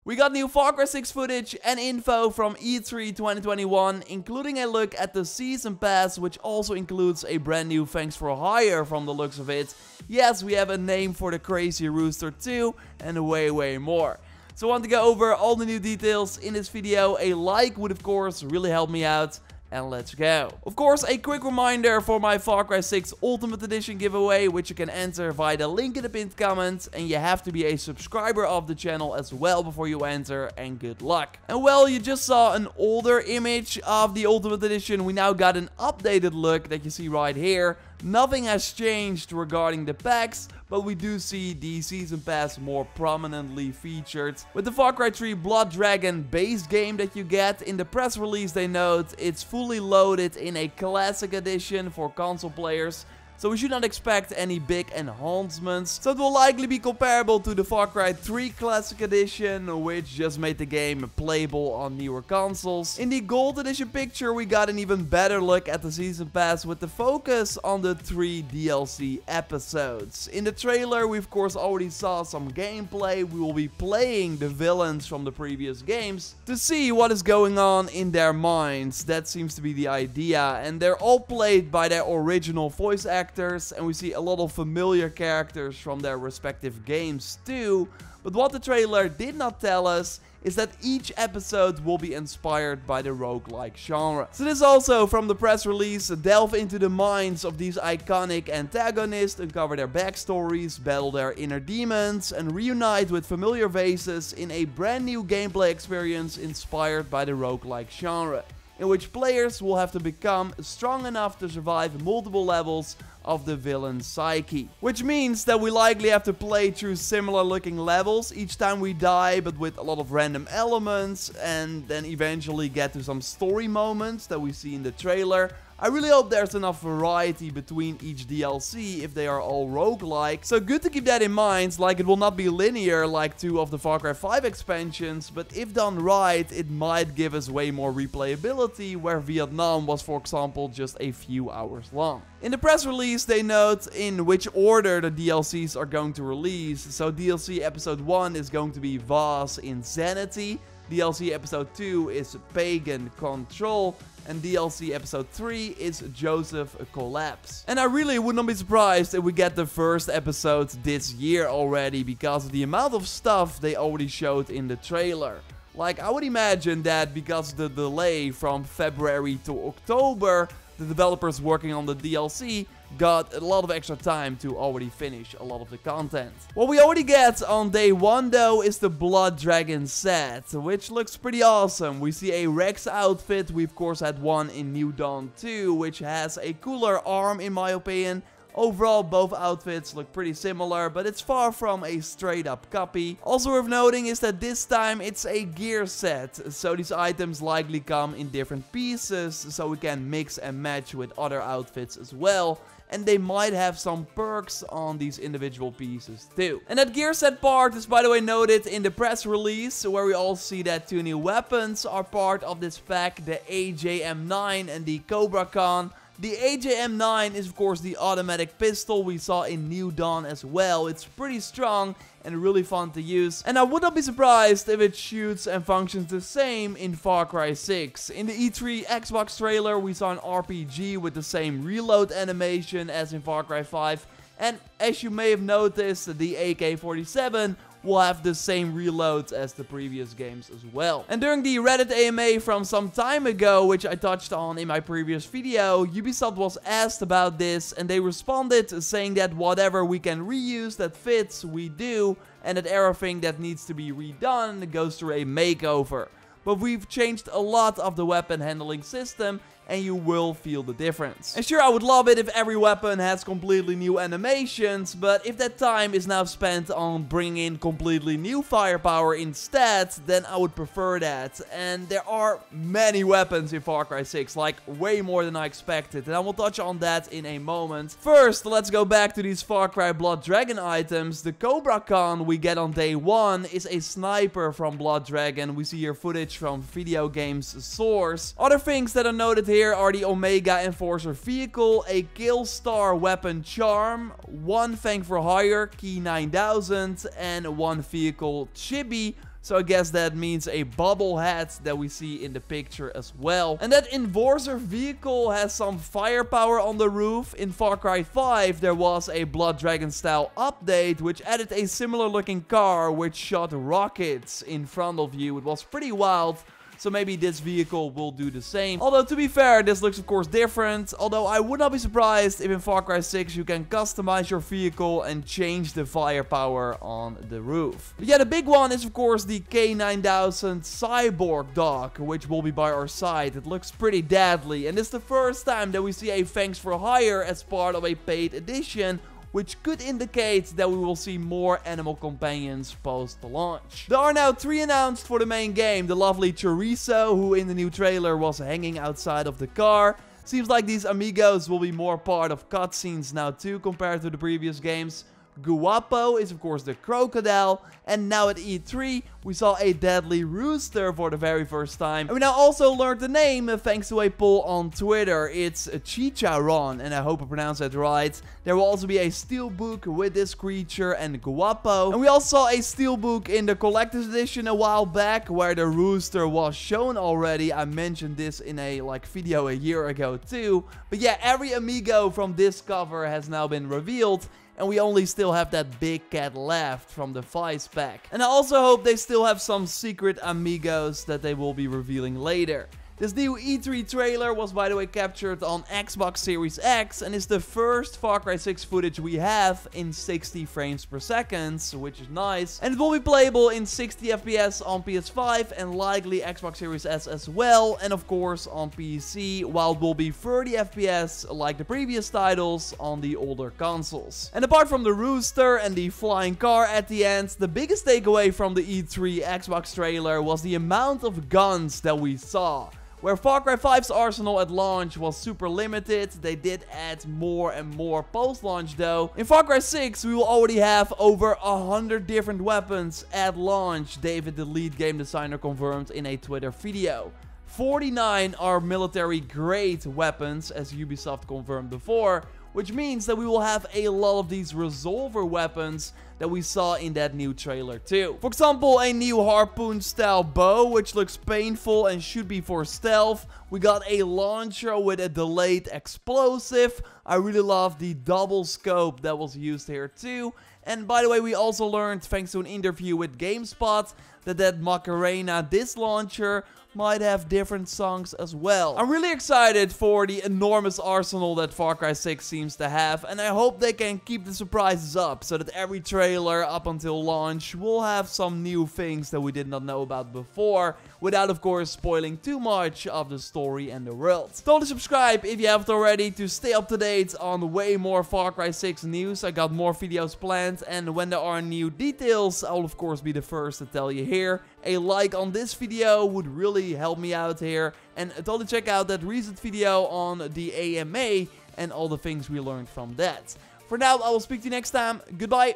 We got new Farcry 6 footage and info from E3 2021, including a look at the Season Pass, which also includes a brand new Thanks for Hire from the looks of it. Yes, we have a name for the Crazy Rooster too, and way more. So I want to go over all the new details in this video. A like would of course really help me out. And let's go. Of course, a quick reminder for my Farcry 6 Ultimate Edition giveaway, which you can enter via the link in the pinned comment. And you have to be a subscriber of the channel as well before you enter, and good luck. And well, you just saw an older image of the Ultimate Edition. We now got an updated look that you see right here. Nothing has changed regarding the packs, but we do see the Season Pass more prominently featured. With the Farcry 3 Blood Dragon base game that you get, in the press release they note it's fully loaded in a classic edition for console players. So we should not expect any big enhancements. So it will likely be comparable to the Farcry 3 Classic Edition, which just made the game playable on newer consoles. In the Gold Edition picture, we got an even better look at the Season Pass with the focus on the 3 DLC episodes. In the trailer, we of course already saw some gameplay. We will be playing the villains from the previous games to see what is going on in their minds. That seems to be the idea. And they're all played by their original voice actors. And we see a lot of familiar characters from their respective games too. But what the trailer did not tell us is that each episode will be inspired by the roguelike genre. So this also from the press release, delve into the minds of these iconic antagonists, uncover their backstories, battle their inner demons, and reunite with familiar faces in a brand new gameplay experience inspired by the roguelike genre, in which players will have to become strong enough to survive multiple levels of the villain's psyche. Which means that we likely have to play through similar looking levels each time we die, but with a lot of random elements, and then eventually get to some story moments that we see in the trailer. I really hope there's enough variety between each DLC if they are all roguelike. So good to keep that in mind, like it will not be linear like 2 of the Far Cry 5 expansions, but if done right, it might give us way more replayability, where Vietnam was, for example, just a few hours long. In the press release, they note in which order the DLCs are going to release. So DLC Episode 1 is going to be Voss Insanity, DLC Episode 2 is Pagan Control, and DLC Episode 3 is Joseph Collapse. And I really would not be surprised if we get the first episode this year already, because of the amount of stuff they already showed in the trailer. Like, I would imagine that because of the delay from February to October, the developers working on the DLC got a lot of extra time to already finish a lot of the content. What we already get on day 1 though is the Blood Dragon set, which looks pretty awesome. We see a Rex outfit. We of course had one in New Dawn 2, which has a cooler arm in my opinion. Overall, both outfits look pretty similar, but it's far from a straight up copy. Also worth noting is that this time it's a gear set, so these items likely come in different pieces, so we can mix and match with other outfits as well. And they might have some perks on these individual pieces too. And that gear set part is by the way noted in the press release, where we all see that 2 new weapons are part of this pack, the AJM9 and the Cobra Khan. The AJM9 is of course the automatic pistol we saw in New Dawn as well. It's pretty strong and really fun to use, and I would not be surprised if it shoots and functions the same in Far Cry 6. In the E3 Xbox trailer, we saw an RPG with the same reload animation as in Far Cry 5, and as you may have noticed, the AK-47 will have the same reloads as the previous games as well. And during the Reddit AMA from some time ago, which I touched on in my previous video, Ubisoft was asked about this, and they responded saying that whatever we can reuse that fits, we do, and that everything that needs to be redone goes through a makeover. But we've changed a lot of the weapon handling system, and you will feel the difference. And sure, I would love it if every weapon has completely new animations, but if that time is now spent on bringing in completely new firepower instead, then I would prefer that. And there are many weapons in Far Cry 6, like way more than I expected, and I will touch on that in a moment. First, let's go back to these Far Cry Blood Dragon items. The Cobra Khan we get on day 1 is a sniper from Blood Dragon. We see here footage from video games source. Other things that are noted here are the Omega Enforcer vehicle, a Killstar weapon charm, 1 Thank for Hire, Key 9000, and 1 vehicle chibi. So I guess that means a bubble hat that we see in the picture as well. And that Enforcer vehicle has some firepower on the roof. In Far Cry 5 there was a Blood Dragon style update which added a similar looking car which shot rockets in front of you. It was pretty wild. So maybe this vehicle will do the same. Although to be fair, this looks of course different. Although I would not be surprised if in Far Cry 6 you can customize your vehicle and change the firepower on the roof. But yeah, the big one is of course the K9000 Cyborg dog, which will be by our side. It looks pretty deadly, and it's the first time that we see a Thanks for Hire as part of a paid edition, which could indicate that we will see more animal companions post-launch. There are now 3 announced for the main game. The lovely Chorizo, who in the new trailer was hanging outside of the car. Seems like these amigos will be more part of cutscenes now too, compared to the previous games. Guapo is of course the crocodile, and now at E3 we saw a deadly rooster for the very first time. And we now also learned the name thanks to a poll on Twitter. It's Chicharron, and I hope I pronounced that right. There will also be a steelbook with this creature and Guapo. And we also saw a steelbook in the collector's edition a while back where the rooster was shown already. I mentioned this in a video a year ago too. But yeah, every amigo from this cover has now been revealed. And we only still have that big cat left from the Vice pack. And I also hope they still have some secret amigos that they will be revealing later. This new E3 trailer was by the way captured on Xbox Series X and is the first Far Cry 6 footage we have in 60 frames per second, which is nice. And it will be playable in 60 FPS on PS5 and likely Xbox Series S as well, and of course on PC, while it will be 30 FPS like the previous titles on the older consoles. And apart from the rooster and the flying car at the end, the biggest takeaway from the E3 Xbox trailer was the amount of guns that we saw. Where Far Cry 5's arsenal at launch was super limited, they did add more and more post-launch though. In Far Cry 6, we will already have over 100 different weapons at launch, David, the lead game designer, confirmed in a Twitter video. 49 are military-grade weapons, as Ubisoft confirmed before, which means that we will have a lot of these resolver weapons that we saw in that new trailer too. For example, a new harpoon style bow, which looks painful and should be for stealth. We got a launcher with a delayed explosive. I really love the double scope that was used here too. And by the way, we also learned, thanks to an interview with GameSpot, that Macarena disc launcher might have different songs as well. I'm really excited for the enormous arsenal that Far Cry 6 seems to have, and I hope they can keep the surprises up so that every trailer up until launch will have some new things that we did not know about before, without of course spoiling too much of the story and the world. Totally subscribe if you haven't already to stay up to date on way more Far Cry 6 news. I got more videos planned, and when there are new details, I'll of course be the first to tell you here. A like on this video would really help me out here, and totally check out that recent video on the AMA and all the things we learned from that. For now, I will speak to you next time. Goodbye.